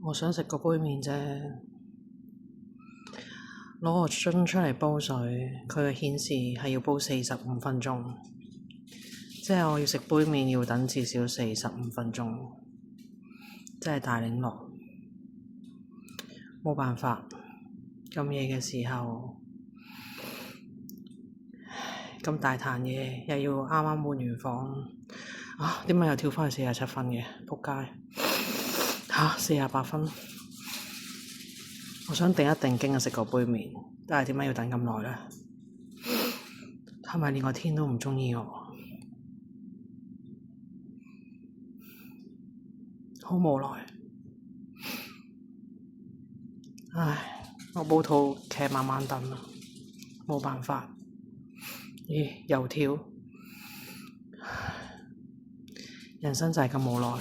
我想食個杯麵啫，攞個樽出嚟煲水，佢嘅顯示係要煲45分鐘，即係我要食杯麵要等至少45分鐘，真係大檸樂，冇辦法，咁夜嘅時候，咁大壇嘢，又要啱啱換完房，點解又跳返去47分嘅？仆街！48分，我想定一定經食個杯麵，但係點解要等咁耐呢？係咪連個天都唔鍾意我？好無奈。唉，我煲套劇慢慢等啦，冇辦法。咦，又跳，人生就係咁無奈。